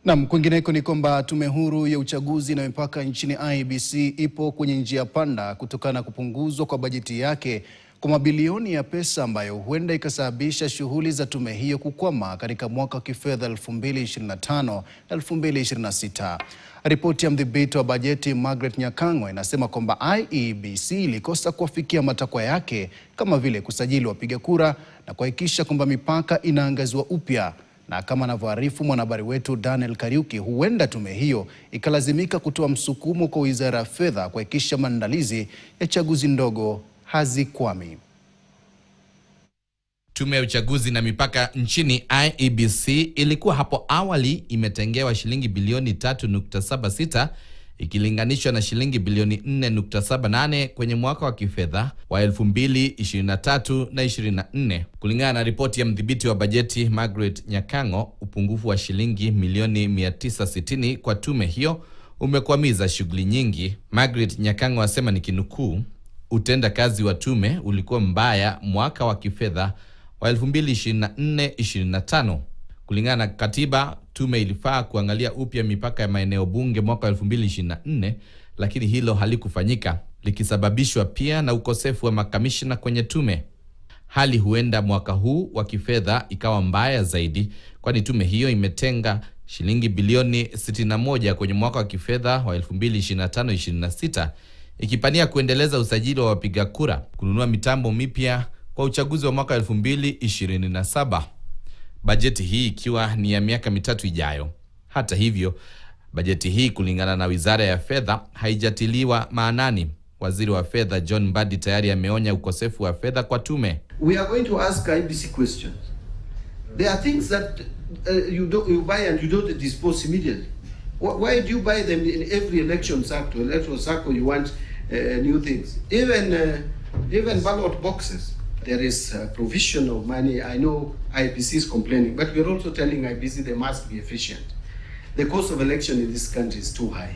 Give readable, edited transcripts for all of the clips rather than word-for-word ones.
Naam, kwingineko ni kwamba tume huru ya uchaguzi na mipaka nchini IEBC ipo kwenye njia panda kutokana na kupunguzwa kwa bajeti yake kwa mabilioni ya pesa ambayo huenda ikasababisha shughuli za tume hiyo kukwama katika mwaka wa kifedha 2025-2026. Ripoti ya mdhibiti wa bajeti Margaret Nyakango inasema kwamba IEBC ilikosa kuwafikia matakwa yake kama vile kusajili wapiga kura na kuhakikisha kwamba mipaka inaangaziwa upya. Na kama anavyoarifu mwanahabari wetu Daniel Kariuki, huenda tume hiyo ikalazimika kutoa msukumo kwa Wizara ya Fedha kuhakikisha maandalizi ya chaguzi ndogo hazikwami. Tume ya uchaguzi na mipaka nchini IEBC ilikuwa hapo awali imetengewa shilingi bilioni 3.76 ikilinganishwa na shilingi bilioni 4.78 kwenye mwaka wa kifedha wa 2023 na 24. Kulingana na ripoti ya mdhibiti wa bajeti Margaret Nyakango, upungufu wa shilingi milioni 960 kwa tume hiyo umekwamiza shughuli nyingi. Margaret Nyakango asema nikinukuu, utenda kazi wa tume ulikuwa mbaya mwaka wa kifedha wa 2024-25. Kulingana na katiba, tume ilifaa kuangalia upya mipaka ya maeneo bunge mwaka 2024, lakini hilo halikufanyika, likisababishwa pia na ukosefu wa makamishna kwenye tume. Hali huenda mwaka huu wa kifedha ikawa mbaya zaidi, kwani tume hiyo imetenga shilingi bilioni 61 kwenye mwaka wa kifedha wa 2025-26, ikipania kuendeleza usajili wa wapiga kura, kununua mitambo mipya kwa uchaguzi wa mwaka 2027. Bajeti hii ikiwa ni ya miaka mitatu ijayo. Hata hivyo, bajeti hii kulingana na Wizara ya Fedha haijatiliwa maanani. Waziri wa Fedha John Mbadi tayari ameonya ukosefu wa fedha kwa tume. We are going to ask IEBC questions. There are things that you buy and you don't dispose immediately. Why do you buy them in every electoral cycle you want new things? Even ballot boxes. There is provision of money. I know IEBC is complaining, but we're also telling IEBC they must be efficient. The cost of election in this country is too high.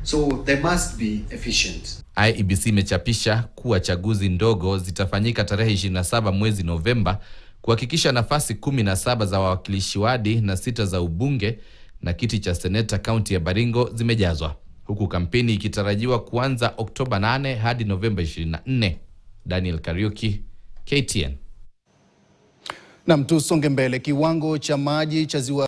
So they must be efficient. IEBC imechapisha kuwa chaguzi ndogo zitafanyika tarehe 27 mwezi Novemba kuhakikisha nafasi 17 za wawakilishi wadi na 6 za ubunge na kiti cha seneta kaunti ya Baringo zimejazwa, huku kampeni ikitarajiwa kuanza Oktoba 8 hadi Novemba 24. Daniel Kariuki, KTN. Naam, tusonge mbele. Kiwango cha maji cha ziwa